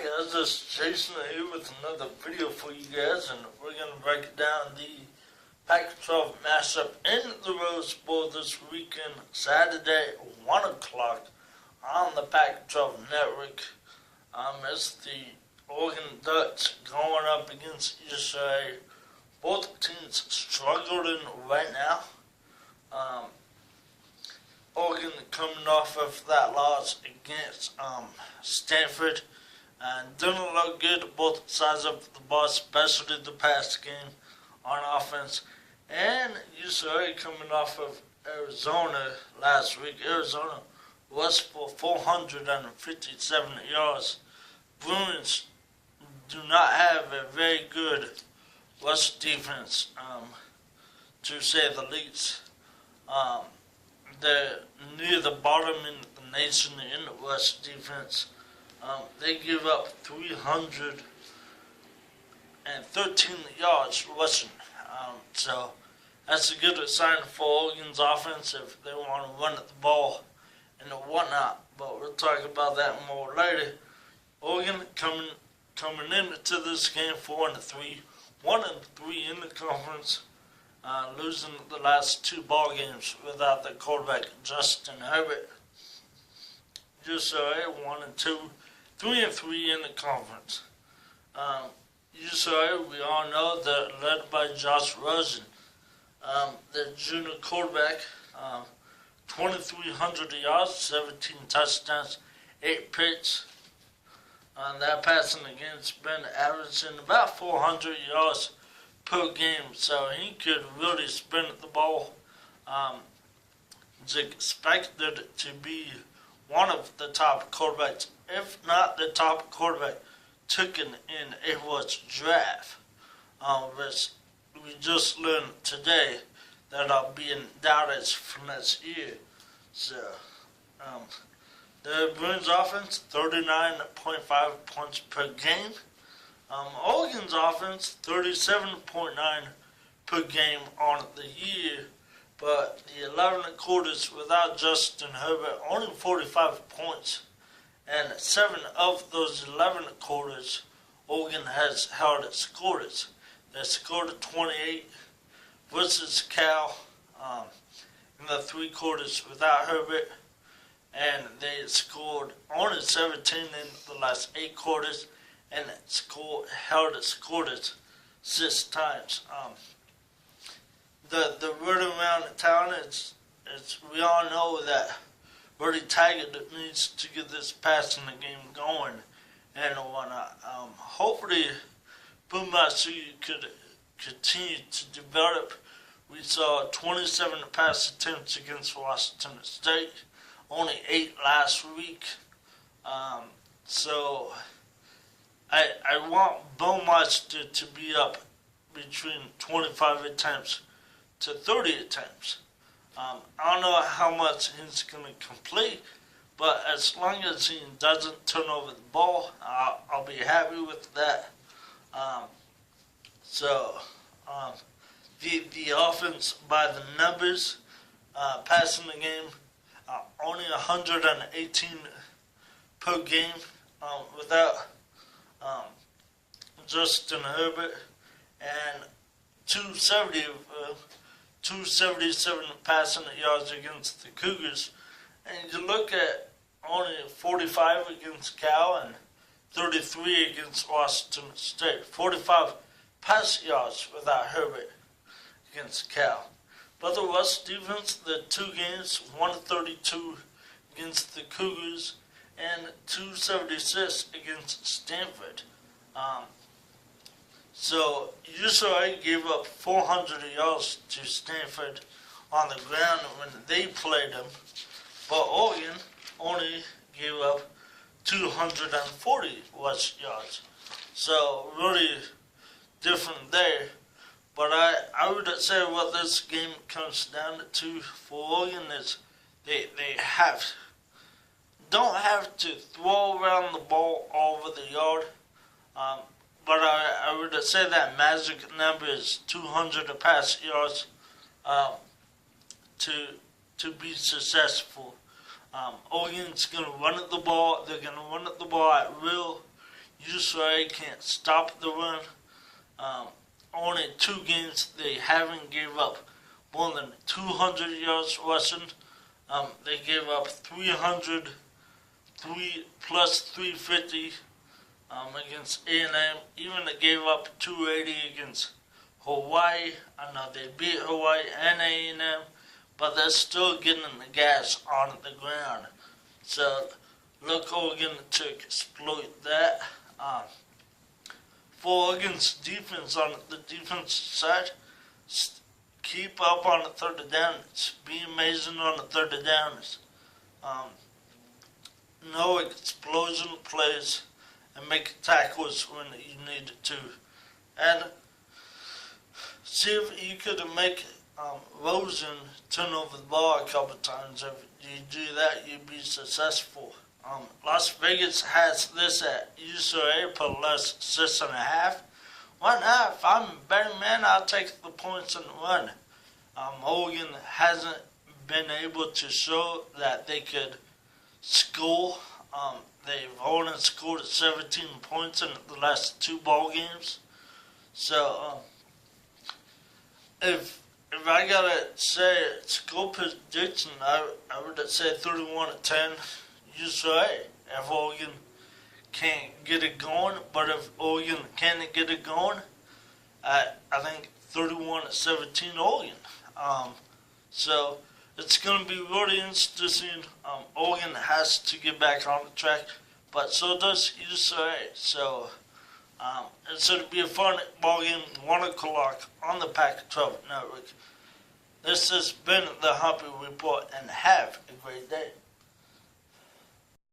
guys, this is Jason here with another video for you guys, and we're going to break down the Pac-12 matchup in the Rose Bowl this weekend, Saturday, 1 o'clock on the Pac-12 network. It's the Oregon Ducks going up against UCLA. Both teams struggling right now. Oregon coming off of that loss against Stanford, and didn't look good both sides of the ball, especially the pass game on offense. And UCLA coming off of Arizona last week. Arizona was for 457 yards. Bruins do not have a very good rush defense, to say the least. They're near the bottom in the nation in the rush defense. They give up 313 yards rushing. So that's a good sign for Oregon's offense if they want to run at the ball and whatnot. But we'll talk about that more later. Oregon coming into this game 4-3, 1-3 in the conference. Losing the last two ball games without the quarterback Justin Herbert. UCLA 1-2, 3-3 in the conference. UCLA, we all know, they're led by Josh Rosen, the junior quarterback. 2,300 yards, 17 touchdowns, 8 picks. That passing against been averaging about 400 yards per game, so he could really sprint the ball. He's expected to be one of the top quarterbacks, if not the top quarterback, taken in April's draft. Which we just learned today that I'll be in doubters for next year. So, the Bruins offense, 39.5 points per game. Oregon's offense, 37.9 per game on the year, but the 11 quarters without Justin Herbert, only 45 points, and 7 of those 11 quarters, Oregon has held its quarters. They scored 28 versus Cal in the 3 quarters without Herbert, and they scored only 17 in the last 8 quarters, and held its quarters 6 times. The word around town is we all know that Brody Taggart needs to get this passing the game going and whatnot. Hopefully, Boomasu could continue to develop. We saw 27 pass attempts against Washington State, only 8 last week. So I want Beaumont to be up between 25 attempts to 30 attempts. I don't know how much he's going to complete, but as long as he doesn't turn over the ball, I'll be happy with that. The offense by the numbers, passing the game, only 118 per game without Justin Herbert, and 277 passing yards against the Cougars. And you look at only 45 against Cal and 33 against Washington State. 45 pass yards without Herbert against Cal. But the rush defense, the 2 games, 132 against the Cougars and 276 against Stanford. So UCLA gave up 400 yards to Stanford on the ground when they played them, but Oregon only gave up 240 rush yards. So really different there. But I would say what this game comes down to for Oregon is they don't have to throw around the ball all over the yard. But I would say that magic number is 200 pass yards to be successful. Oregon's going to run at the ball. They're going to run at the ball at will. UCLA can't stop the run. Only 2 games they haven't gave up more than 200 yards rushing. They gave up 300, 350 against A&M. Even they gave up 280 against Hawaii. I know they beat Hawaii and A&M, but they're still getting the gas on the ground. So look Oregon to exploit that. For Oregon's defense on the defensive side, keep up on the third downs. Be amazing on the third downs. No explosion plays and make tackles when you need to. And see if you could make Rosen turn over the ball a couple times. If you do that, you'd be successful. Las Vegas has this at UCLA for less 6.5. Why not? If I'm a betting man, I'll take the points and run. Oregon hasn't been able to show that they could score. They've only scored 17 points in the last 2 ball games. So, if I gotta say score prediction, I would say 31-10 UCLA. If Oregon can't get it going, but if Oregon can't get it going, I think 31-17 Oregon. So it's going to be really interesting. Oregon has to get back on the track, but so does UCLA. So it's going to be a fun ball game, 1 o'clock on the Pac-12 Network. This has been the Humpy Report, and have a great day.